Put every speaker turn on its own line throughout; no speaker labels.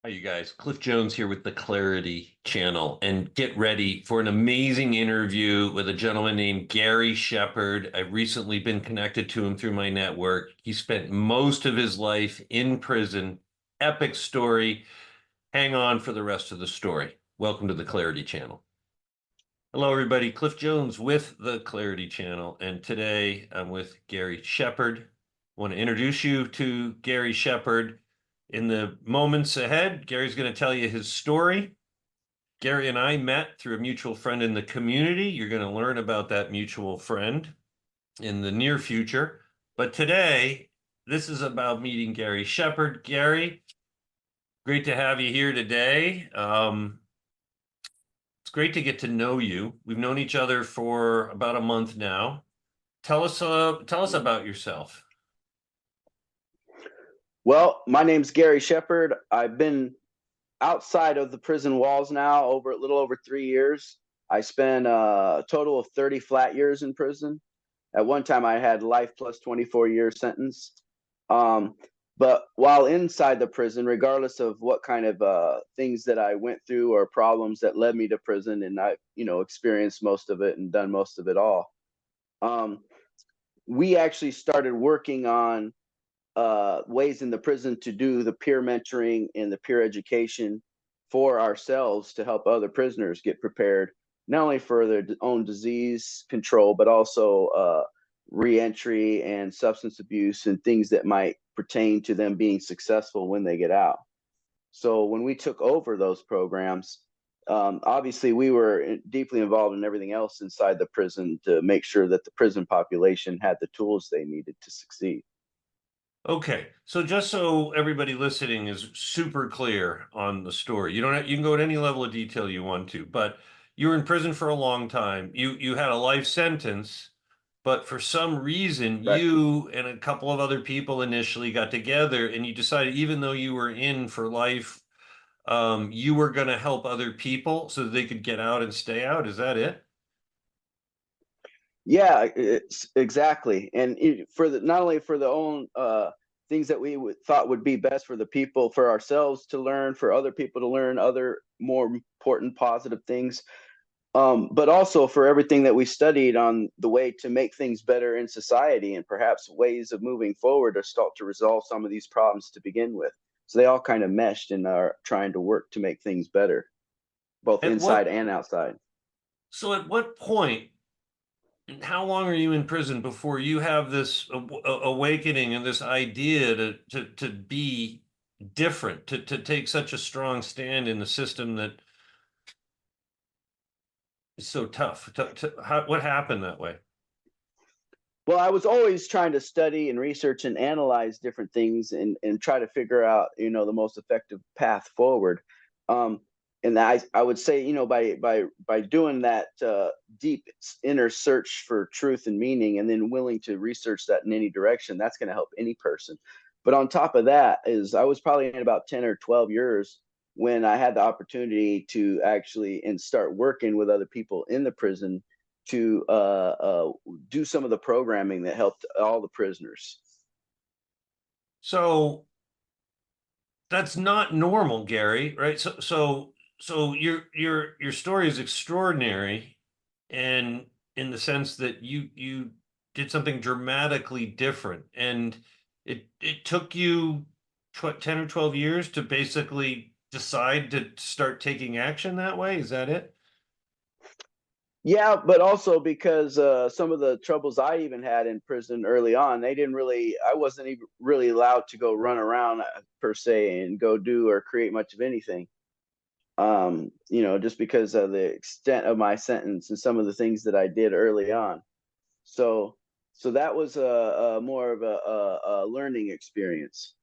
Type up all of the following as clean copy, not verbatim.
Hi, you guys. Cliff Jones here with the Clarity Channel, and get ready for an amazing interview with a gentleman named Gary Shepard. I've recently been connected to him through my network. He spent most of his life in prison. Epic story. Hang on for the rest of the story. Welcome to the Clarity Channel. Hello, everybody. Cliff Jones with the Clarity Channel, and today I'm with Gary Shepard. I want to introduce you to Gary Shepard. In the moments ahead, Gary's going to tell you his story. Gary and I met through a mutual friend in the community. You're going to learn about that mutual friend in the near future. But today, this is about meeting Gary Shepard. Gary, great to have you here today. It's great to get to know you. We've known each other for about a month now. Tell us about yourself.
Well, my name's Gary Shepard. I've been outside of the prison walls now over a little over 3 years. I spent a total of 30 flat years in prison. At one time, I had life plus 24-year sentence. Um, but while inside the prison, regardless of what kind of things that I went through or problems that led me to prison, and I, experienced most of it and done most of it all, um, we actually started working on ways in the prison to do the peer mentoring and the peer education for ourselves to help other prisoners get prepared, not only for their own disease control, but also reentry and substance abuse and things that might pertain to them being successful when they get out. So when we took over those programs, obviously we were deeply involved in everything else inside the prison to make sure that the prison population had the tools they needed to succeed.
Okay, so just so everybody listening is super clear on the story, you can go at any level of detail you want to, but you were in prison for a long time. You had a life sentence, but for some reason
Right.
you and a couple of other people initially got together and you decided even though you were in for life, you were going to help other people so that they could get out and stay out. Is that it?
Yeah, it's exactly. And for the not only for the own things that thought would be best for the people, for ourselves to learn, for other people to learn other more important positive things, but also for everything that we studied on the way to make things better in society and perhaps ways of moving forward to start to resolve some of these problems to begin with. So they all kind of meshed and are trying to work to make things better, both
At
inside
what,
and outside.
so at what point, how long are you in prison before you have this awakening and this idea to be different, to take such a strong stand in the system that is so tough? What happened that way?
Well, I was always trying to study and research and analyze different things and try to figure out, the most effective path forward. Um, and I would say, by doing that deep inner search for truth and meaning, and then willing to research that in any direction, that's going to help any person. But on top of that, is I was probably in about 10 or 12 years when I had the opportunity to actually and start working with other people in the prison to do some of the programming that helped all the prisoners.
So that's not normal, Gary, right? So your story is extraordinary, and in the sense that you did something dramatically different, and it took you 10 or 12 years to basically decide to start taking action that way. Is that it?
Yeah, but also because some of the troubles I even had in prison early on, they didn't really, I wasn't even really allowed to go run around per se and go do or create much of anything. Just because of the extent of my sentence and some of the things that I did early on. So, so that was a more of a learning experience.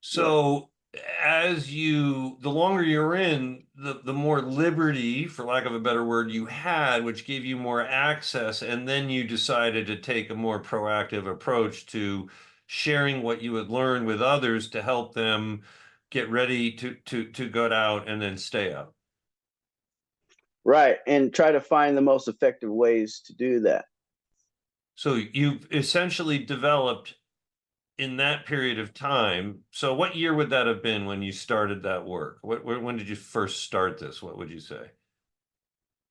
Yeah.
So the longer you're in, the more liberty, for lack of a better word, you had, which gave you more access, and then you decided to take a more proactive approach to sharing what you had learned with others to help them get ready to go out and then stay out.
Right. And try to find the most effective ways to do that.
So you've essentially developed in that period of time, so what year would that have been when you started that work? When did you first start this? What would you say?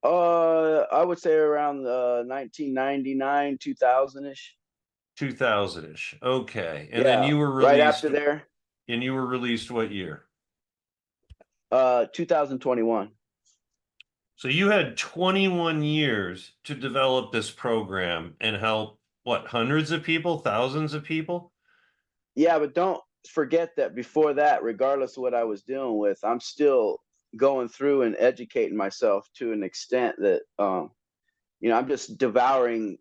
I would say around 1999, 2000-ish.
2000-ish. Okay. And then
Yeah,
you were
right after
released,
there,
and you were released what year?
2021.
So you had 21 years to develop this program and help what, hundreds of people, thousands of people?
Yeah, but don't forget that before that, regardless of what I was dealing with, I'm still going through and educating myself to an extent that I'm just devouring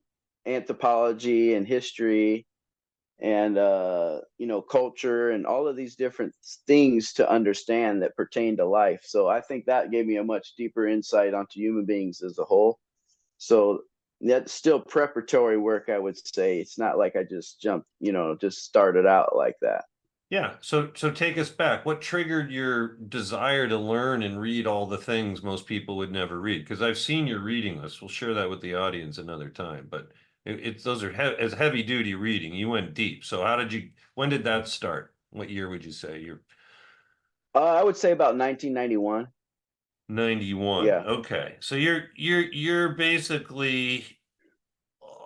anthropology and history and culture and all of these different things to understand that pertain to life. So I think that gave me a much deeper insight onto human beings as a whole. So that's still preparatory work, I would say. It's not like I just jumped, just started out like that.
Yeah. So take us back. What triggered your desire to learn and read all the things most people would never read? Because I've seen your reading list. We'll share that with the audience another time. But it's those are as heavy duty reading. You went deep. So when did that start? What year would you say? You're
I would say about 1991.
91.
Yeah.
Okay. So you're basically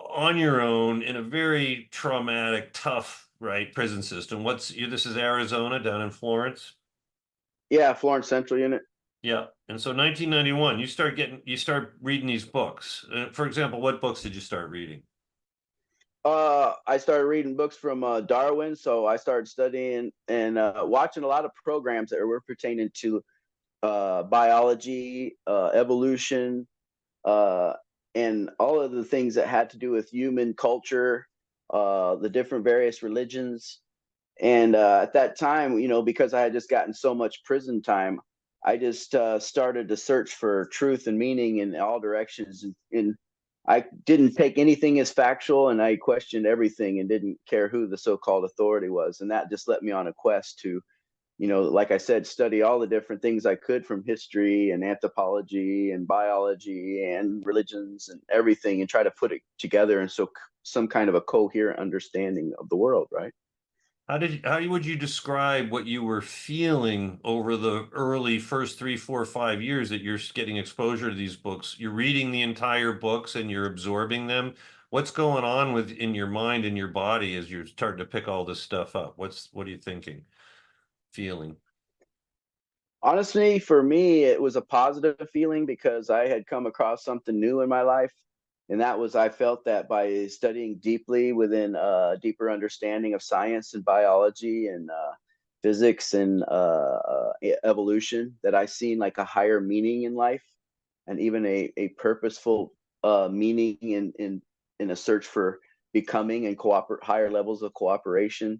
on your own in a very traumatic, tough, right, prison system. This is Arizona down in Florence.
Yeah, Florence Central Unit.
Yeah. And so 1991, you start reading these books. For example, what books did you start reading?
I started reading books from Darwin, so I started studying and watching a lot of programs that were pertaining to biology, evolution, uh, and all of the things that had to do with human culture, the different various religions. And at that time, because I had just gotten so much prison time, I just started to search for truth and meaning in all directions. And I didn't take anything as factual, and I questioned everything and didn't care who the so-called authority was. And that just let me on a quest to, like I said, study all the different things I could from history and anthropology and biology and religions and everything, and try to put it together and so some kind of a coherent understanding of the world, right?
How would you describe what you were feeling over the early first 3, 4, 5 years that you're getting exposure to these books? You're reading the entire books and you're absorbing them. What's going on in your mind and your body as you're starting to pick all this stuff up? What are you thinking, feeling?
Honestly, for me, it was a positive feeling because I had come across something new in my life. And that was, I felt that by studying deeply within a deeper understanding of science and biology and physics and evolution, that I seen like a higher meaning in life and even a purposeful meaning in a search for becoming and higher levels of cooperation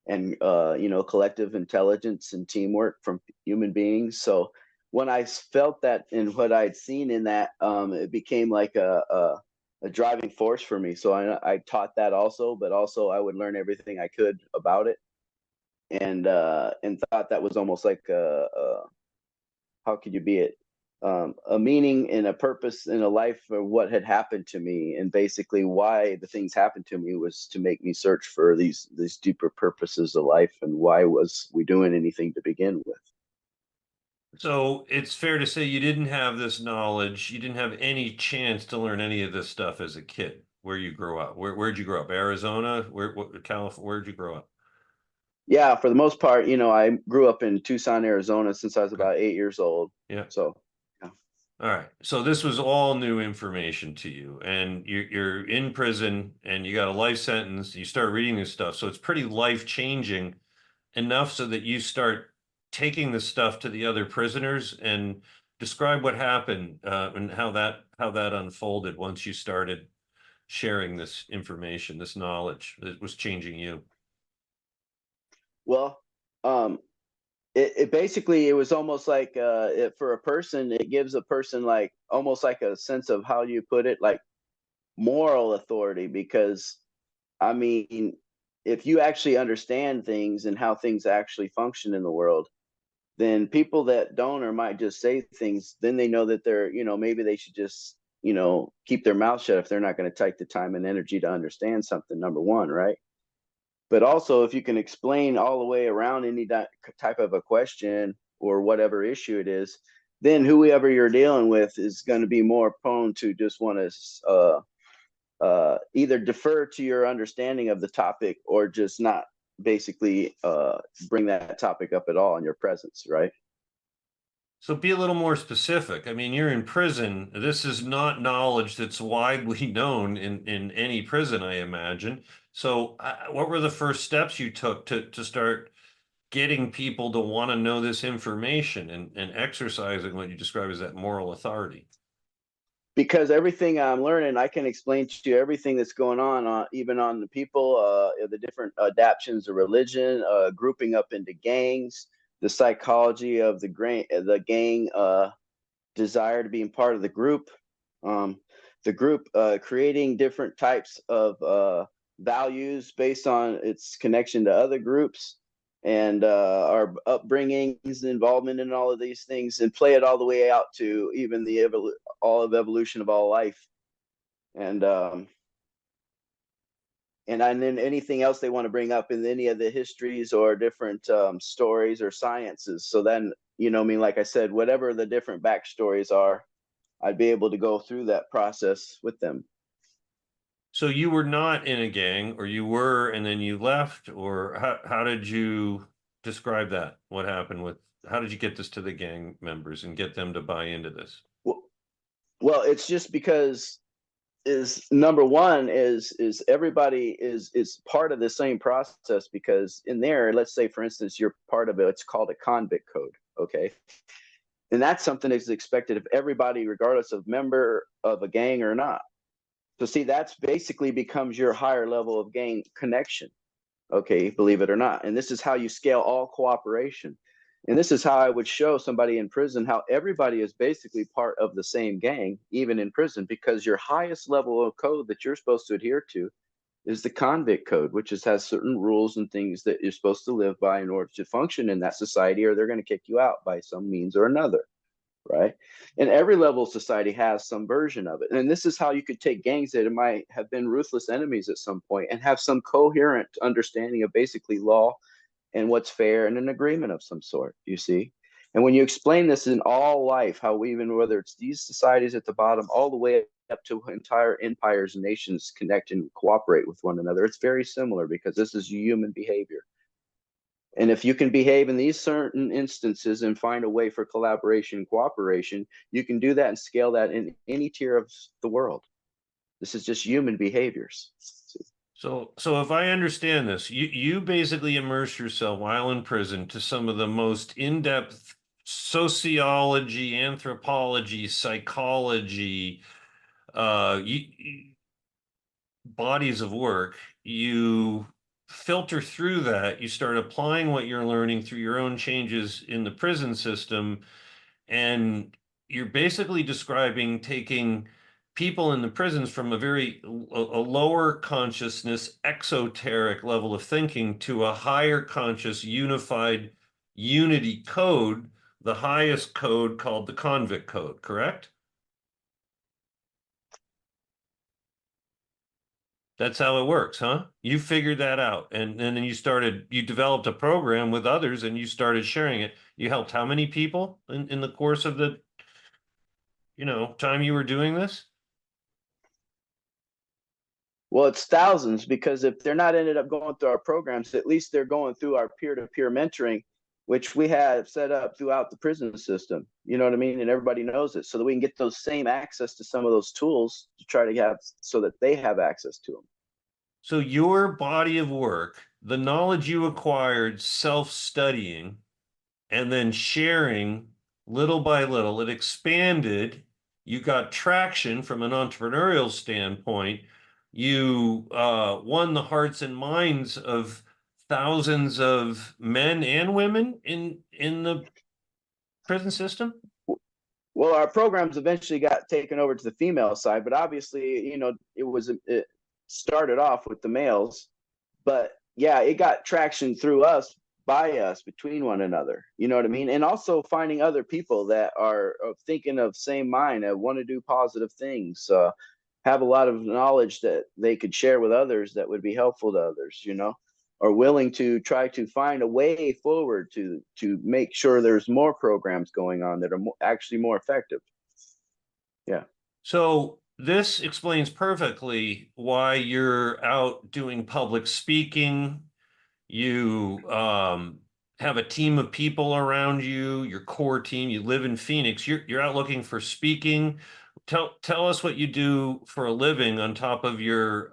and collective intelligence and teamwork from human beings. So when I felt that and what I'd seen in that, it became like a driving force for me. So I taught that also, but also I would learn everything I could about it, and thought that was almost like a how could you be it, a meaning and a purpose in a life for what had happened to me, and basically why the things happened to me was to make me search for these deeper purposes of life, and why was we doing anything to begin with.
So it's fair to say you didn't have this knowledge. You didn't have any chance to learn any of this stuff as a kid. Where you grew up? Where'd you grow up? Arizona? California? Where'd you grow up?
Yeah, for the most part, I grew up in Tucson, Arizona since I was
Okay.
about 8 years old.
Yeah.
So yeah.
All right. So this was all new information to you, and you're in prison, and you got a life sentence. You start reading this stuff, so it's pretty life changing enough so that you start taking this stuff to the other prisoners and describe what happened and how that unfolded once you started sharing this information, this knowledge that was changing you.
Well, um, it basically, it was almost like for a person, it gives a person like almost like a sense of, how you put it, like moral authority. Because I mean, if you actually understand things and how things actually function in the world, then people that don't or might just say things, then they know that they're, maybe they should just, keep their mouth shut if they're not going to take the time and energy to understand something, number one, right? But also, if you can explain all the way around any type of a question or whatever issue it is, then whoever you're dealing with is going to be more prone to just want to either defer to your understanding of the topic or just not basically bring that topic up at all in your presence, right?
So be a little more specific. I mean, you're in prison. This is not knowledge that's widely known in any prison, I imagine. So, what were the first steps you took to start getting people to want to know this information and exercising what you describe as that moral authority?
Because everything I'm learning, I can explain to you everything that's going on, even on the people, the different adaptions of religion, grouping up into gangs, the psychology of the gang desire to being part of um, the group creating different types of values based on its connection to other groups, and our upbringings, involvement in all of these things, and play it all the way out to even the all of evolution of all life, and and then anything else they want to bring up in any of the histories or different stories or sciences. So then, I mean, like I said, whatever the different backstories are, I'd be able to go through that process with them.
So you were not in a gang, or you were, and then you left, or how did you describe that? What happened with, how did you get this to the gang members and get them to buy into this?
Well, well, it's just because is number one is everybody is part of the same process, because in there, let's say for instance you're part of it, it's called a convict code, okay? And that's something that's expected of everybody regardless of member of a gang or not. So see, that's basically becomes your higher level of gang connection, okay, believe it or not. And this is how you scale all cooperation. And this is how I would show somebody in prison how everybody is basically part of the same gang, even in prison, because your highest level of code that you're supposed to adhere to is the convict code, which has certain rules and things that you're supposed to live by in order to function in that society, or they're going to kick you out by some means or another, right? And every level of society has some version of it. And this is how you could take gangs that might have been ruthless enemies at some point and have some coherent understanding of basically law and what's fair and an agreement of some sort, you see? And when you explain this in all life, how even whether it's these societies at the bottom, all the way up to entire empires and nations connect and cooperate with one another, it's very similar because this is human behavior. And if you can behave in these certain instances and find a way for collaboration and cooperation, you can do that and scale that in any tier of the world. This is just human behaviors.
So if I understand this, you basically immerse yourself while in prison to some of the most in-depth sociology, anthropology, psychology, bodies of work. You filter through that, you start applying what you're learning through your own changes in the prison system, and you're basically describing taking people in the prisons from a lower consciousness, exoteric level of thinking to a higher conscious, unified unity code, the highest code called the Convict Code, correct? That's how it works, huh? You figured that out. And then you developed a program with others and you started sharing it. You helped how many people in the course of the, time you were doing this?
Well, it's thousands, because if they're not ended up going through our programs, at least they're going through our peer-to-peer mentoring, which we have set up throughout the prison system. You know what I mean? And everybody knows it, so that we can get those same access to some of those tools to try to have so that they have access to them.
So your body of work, the knowledge you acquired self-studying and then sharing little by little, it expanded. You got traction from an entrepreneurial standpoint. You won the hearts and minds of thousands of men and women in the prison system.
Well, our programs eventually got taken over to the female side, but obviously, it started off with the males, but yeah, it got traction through us, by us, between one another. You know what I mean? And also finding other people that are thinking of same mind, that want to do positive things, have a lot of knowledge that they could share with others that would be helpful to others. are willing to try to find a way forward to make sure there's more programs going on that are actually more effective. Yeah.
So this explains perfectly why you're out doing public speaking. You have a team of people around you, your core team. You live in Phoenix. You're out looking for speaking. Tell us what you do for a living on top of your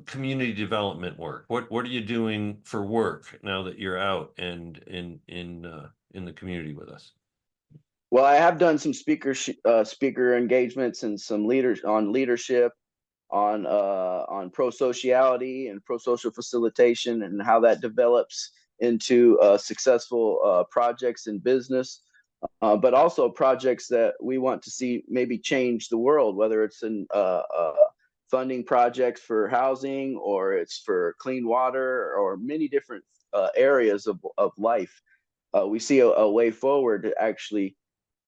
community development work. What are you doing for work now that you're out and in the community with us?
Well, I have done some speaker engagements and some leadership, on pro-sociality and pro-social facilitation and how that develops into successful projects in business, but also projects that we want to see maybe change the world, whether it's in funding projects for housing, or it's for clean water, or many different areas of life. We see a way forward to actually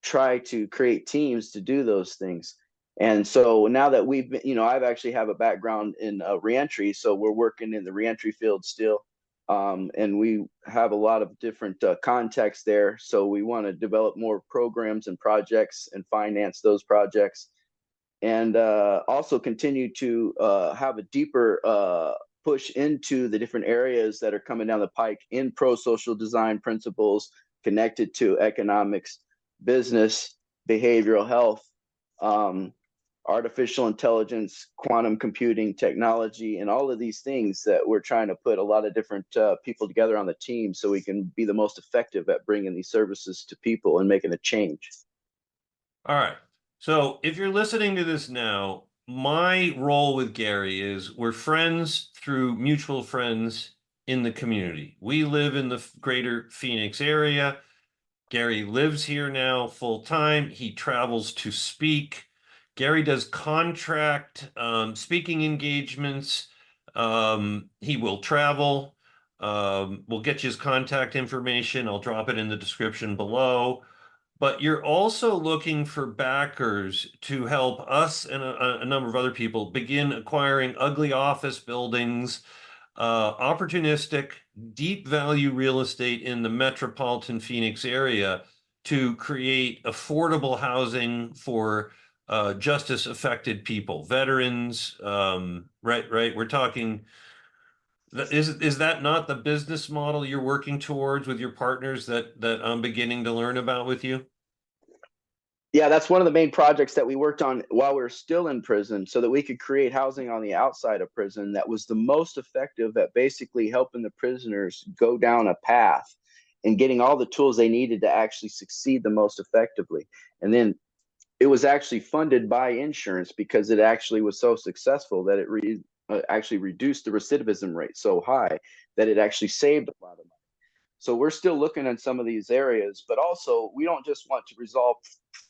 try to create teams to do those things. And so now that we've been, I've actually have a background in reentry, so we're working in the reentry field still, and we have a lot of different contexts there. So we want to develop more programs and projects and finance those projects, and also continue to have a deeper push into the different areas that are coming down the pike in pro-social design principles connected to economics, business, behavioral health, um, artificial intelligence, quantum computing technology, and all of these things that we're trying to put a lot of different people together on the team so we can be the most effective at bringing these services to people and making a change.
All right. So if you're listening to this now, my role with Gary is we're friends through mutual friends in the community. We live in the greater Phoenix area. Gary lives here now full time. He travels to speak. Gary does contract speaking engagements. He will travel. We'll get you his contact information. I'll drop it in the description below. But you're also looking for backers to help us and a number of other people begin acquiring ugly office buildings, opportunistic, deep value real estate in the metropolitan Phoenix area to create affordable housing for justice affected people, veterans, right. We're talking, is that not the business model you're working towards with your partners that I'm beginning to learn about with you?
Yeah, that's one of the main projects that we worked on while we were still in prison, so that we could create housing on the outside of prison that was the most effective at basically helping the prisoners go down a path and getting all the tools they needed to actually succeed the most effectively. And then it was actually funded by insurance because it actually was so successful that it actually reduced the recidivism rate so high that it actually saved a lot of money. So we're still looking at some of these areas, but also we don't just want to resolve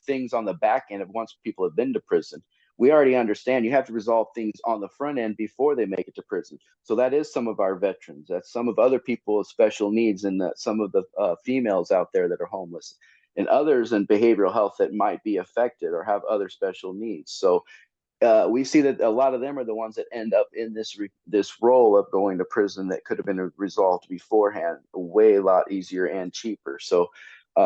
things on the back end of once people have been to prison. We already understand you have to resolve things on the front end before they make it to prison. So that is some of our veterans. That's some of other people with special needs, and that some of the females out there that are homeless, and others in behavioral health that might be affected or have other special needs. So we see that a lot of them are the ones that end up in this role of going to prison that could have been resolved beforehand, way a lot easier and cheaper. So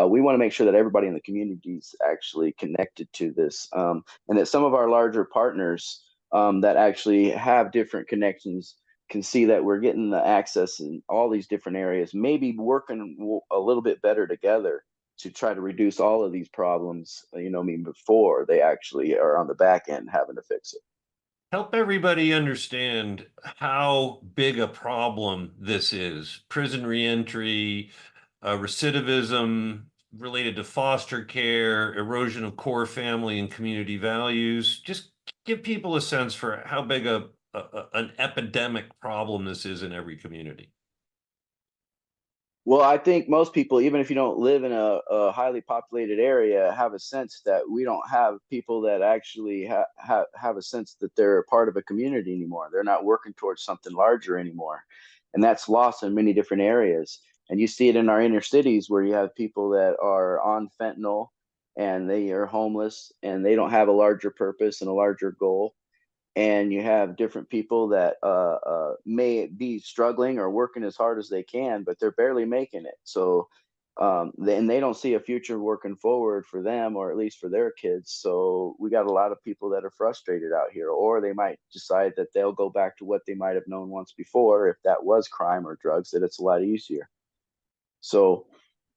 we want to make sure that everybody in the community is actually connected to this, and that some of our larger partners that actually have different connections can see that we're getting the access in all these different areas, maybe working a little bit better together to try to reduce all of these problems, before they actually are on the back end having to fix it.
Help everybody understand how big a problem this is. Prison reentry, recidivism related to foster care, erosion of core family and community values. Just give people a sense for how big an epidemic problem this is in every community.
Well, I think most people, even if you don't live in a highly populated area, have a sense that we don't have people that actually have a sense that they're a part of a community anymore. They're not working towards something larger anymore. And that's lost in many different areas. And you see it in our inner cities where you have people that are on fentanyl and they are homeless and they don't have a larger purpose and a larger goal. and you have different people that may be struggling or working as hard as they can, but they're barely making it. So they don't see a future working forward for them, or at least for their kids. So we got a lot of people that are frustrated out here, or they might decide that they'll go back to what they might have known once before, if that was crime or drugs, that it's a lot easier. So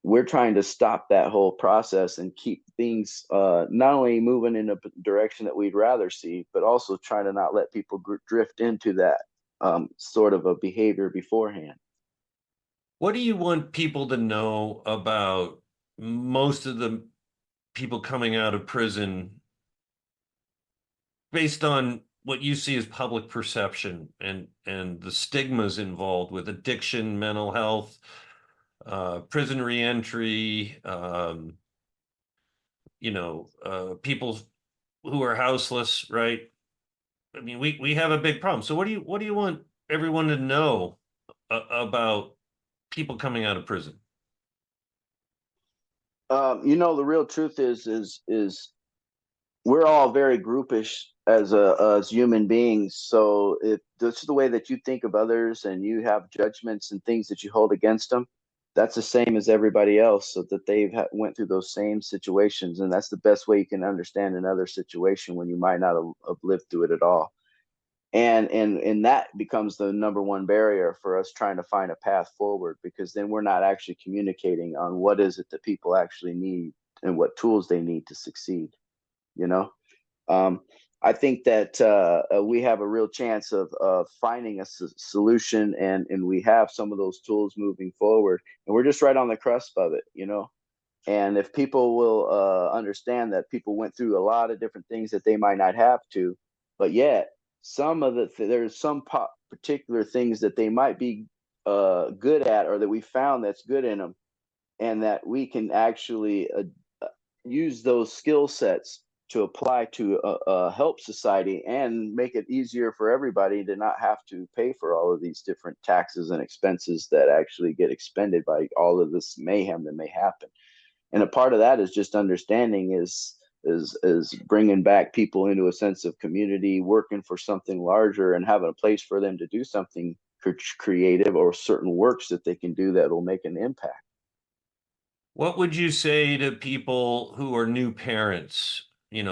we're trying to stop that whole process and keep things not only moving in a direction that we'd rather see, but also trying to not let people drift into that sort of a behavior beforehand.
What do you want people to know about most of the people coming out of prison based on what you see as public perception and the stigmas involved with addiction, mental health, prison reentry, people who are houseless, right? I mean, we have a big problem. So what do you want everyone to know about people coming out of prison?
The real truth is we're all very groupish as human beings. So if this is the way that you think of others and you have judgments and things that you hold against them, that's the same as everybody else. So that they've went through those same situations, and that's the best way you can understand another situation when you might not have lived through it at all. And that becomes the number one barrier for us trying to find a path forward, because then we're not actually communicating on what is it that people actually need and what tools they need to succeed. You know, um, I think that we have a real chance of finding a solution, and we have some of those tools moving forward, and we're just right on the cusp of it. And if people will understand that people went through a lot of different things that they might not have to, but yet some of there's some particular things that they might be good at, or that we found that's good in them, and that we can actually use those skill sets to apply to help society and make it easier for everybody to not have to pay for all of these different taxes and expenses that actually get expended by all of this mayhem that may happen. And a part of that is just understanding is bringing back people into a sense of community, working for something larger, and having a place for them to do something creative, or certain works that they can do that will make an impact.
What would you say to people who are new parents,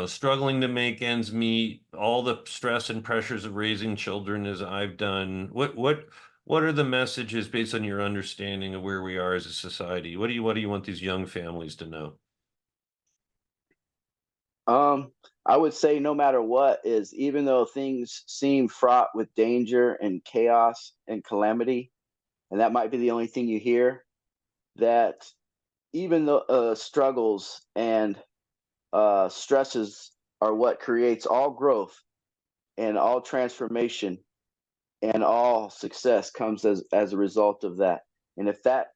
struggling to make ends meet, all the stress and pressures of raising children as I've done? What are the messages based on your understanding of where we are as a society? What do you want these young families to know?
I would say no matter what, is even though things seem fraught with danger and chaos and calamity, and that might be the only thing you hear, that even the struggles and stresses are what creates all growth and all transformation, and all success comes as a result of that. And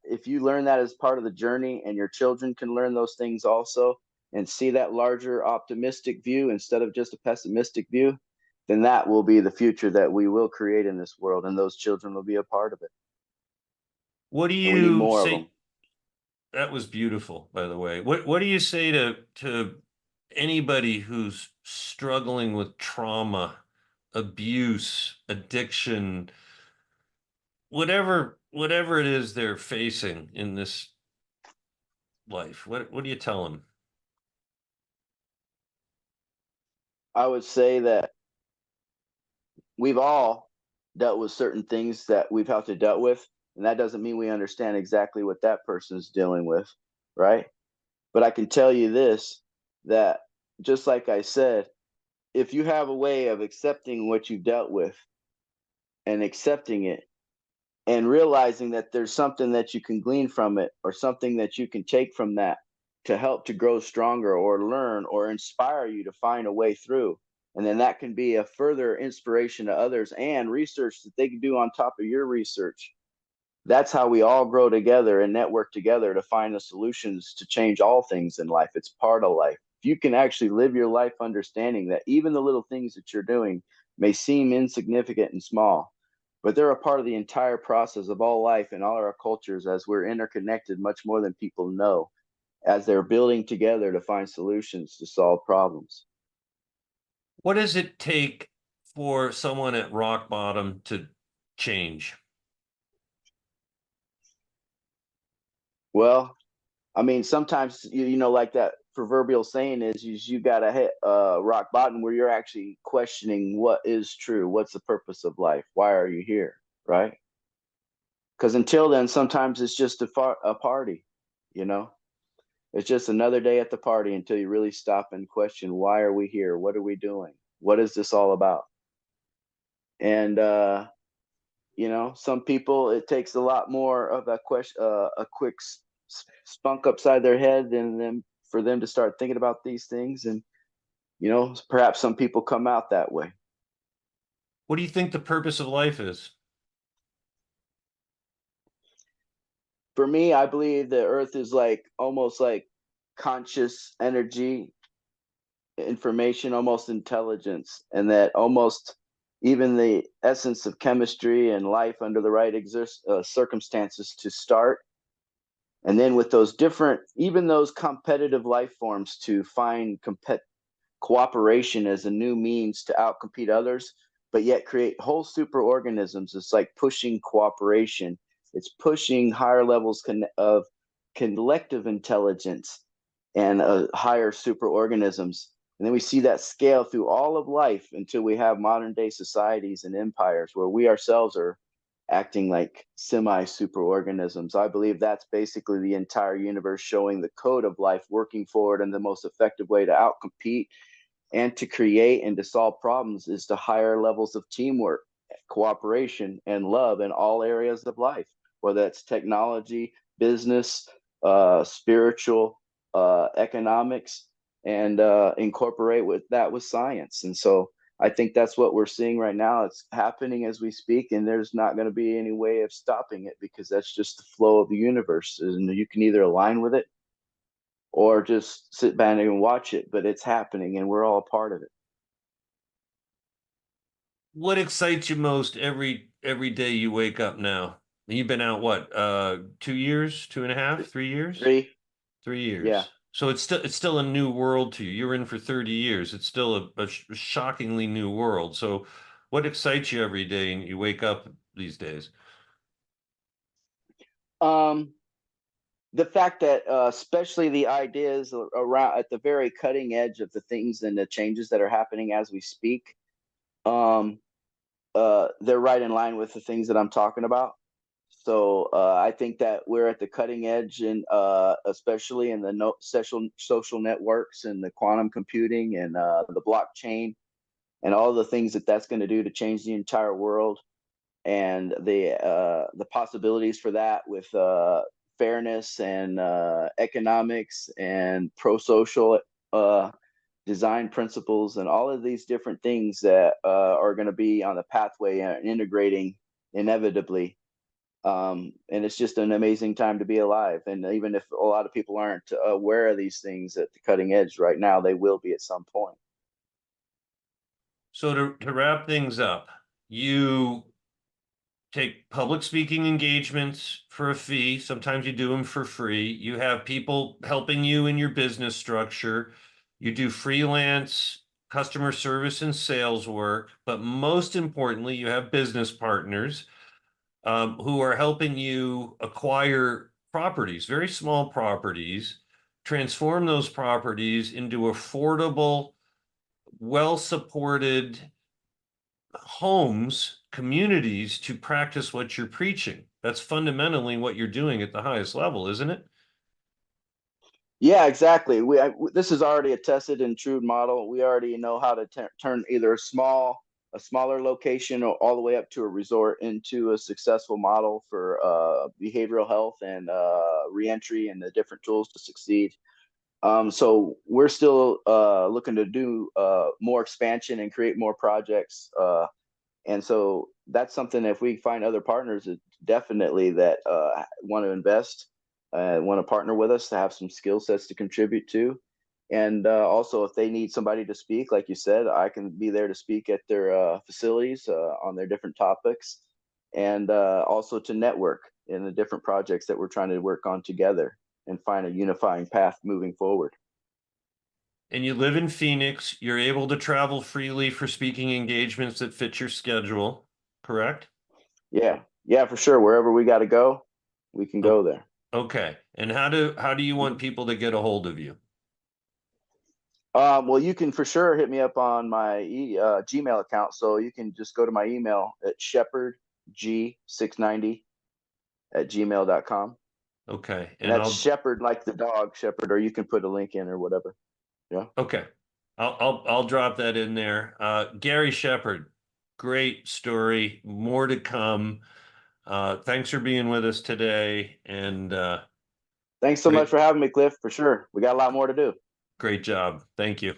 if you learn that as part of the journey, and your children can learn those things also, and see that larger optimistic view instead of just a pessimistic view, then that will be the future that we will create in this world, and those children will be a part of it.
What do
And we need
you
more of them.
say? That was beautiful, by the way. What do you say to anybody who's struggling with trauma, abuse, addiction, whatever it is they're facing in this life? What do you tell them?
I would say that we've all dealt with certain things that we've had to dealt with, and that doesn't mean we understand exactly what that person's dealing with, right? But I can tell you this, that just like I said, if you have a way of accepting what you've dealt with, and accepting it, and realizing that there's something that you can glean from it, or something that you can take from that to help to grow stronger, or learn, or inspire you to find a way through. And then that can be a further inspiration to others, and research that they can do on top of your research. That's how we all grow together and network together to find the solutions to change all things in life. It's part of life. If you can actually live your life understanding that even the little things that you're doing may seem insignificant and small, but they're a part of the entire process of all life and all our cultures, as we're interconnected much more than people know, as they're building together to find solutions to solve problems.
What does it take for someone at rock bottom to change?
Well, I mean, sometimes you know, like that proverbial saying is you gotta hit rock bottom where you're actually questioning what is true, what's the purpose of life, why are you here, right? Because until then, sometimes it's just a party, you know. It's just another day at the party until you really stop and question why are we here, what are we doing, what is this all about? And you know, some people it takes a lot more of a question, a quick spunk upside their head than them for them to start thinking about these things. And you know, perhaps some people come out that way.
What do you think the purpose of life is?
For me, I believe the Earth is like almost like conscious energy, information, almost intelligence, and that almost even the essence of chemistry and life under the right circumstances to start. And then with those different, even those competitive life forms to find cooperation as a new means to outcompete others, but yet create whole superorganisms. It's like pushing cooperation. It's pushing higher levels of collective intelligence and higher superorganisms. And then we see that scale through all of life until we have modern day societies and empires where we ourselves are acting like semi superorganisms. I believe that's basically the entire universe showing the code of life working forward, and the most effective way to outcompete and to create and to solve problems is to higher levels of teamwork, cooperation, and love in all areas of life, whether that's technology, business, spiritual, economics, and incorporate with that with science. And so I think that's what we're seeing right now. It's happening as we speak, and there's not going to be any way of stopping it because that's just the flow of the universe. And you can either align with it or just sit back and watch it, but it's happening and we're all a part of it.
What excites you most every day you wake up now? You've been out what, 2 years, 2.5, 3 years?
Three,
Three
yeah.
years. So it's still a new world to you. You're in for 30 years. It's still a shockingly new world. So what excites you every day and you wake up these days?
Um, the fact that especially the ideas around at the very cutting edge of the things and the changes that are happening as we speak, um, they're right in line with the things that I'm talking about. So I think that we're at the cutting edge, and especially in the social networks and the quantum computing and the blockchain and all the things that that's going to do to change the entire world, and the possibilities for that with fairness and economics and pro-social uh, design principles and all of these different things that are going to be on the pathway and integrating inevitably. And it's just an amazing time to be alive. And even if a lot of people aren't aware of these things at the cutting edge right now, they will be at some point.
So to wrap things up, you take public speaking engagements for a fee. Sometimes you do them for free. You have people helping you in your business structure. You do freelance customer service and sales work. But most importantly, you have business partners who are helping you acquire properties, very small properties, transform those properties into affordable, well supported homes, communities to practice what you're preaching. That's fundamentally what you're doing at the highest level, isn't it?
Yeah, exactly. This is already a tested and true model. We already know how to turn either a smaller location, or all the way up to a resort into a successful model for behavioral health and reentry and the different tools to succeed. So we're still looking to do more expansion and create more projects. And so that's something, if we find other partners definitely that want to invest, want to partner with us to have some skill sets to contribute to. And also, if they need somebody to speak, like you said, I can be there to speak at their facilities on their different topics, and also to network in the different projects that we're trying to work on together and find a unifying path moving forward.
And you live in Phoenix. You're able to travel freely for speaking engagements that fit your schedule, correct?
Yeah, yeah, for sure. Wherever we got to go, we can
Oh,
go there.
okay. And how do you want people to get a hold of you?
Well, you can for sure hit me up on my Gmail account. So you can just go to my email at shepherdg690 at gmail.com.
Okay.
And
And
that's
I'll
Shepherd like the dog, Shepherd, or you can put a link in or whatever. Yeah.
okay. I'll drop that in there. Gary Shepard, great story. More to come. Thanks for being with us today, and
Thanks so much
great
for having me, Cliff, for sure. We got a lot more to do.
great job. Thank you.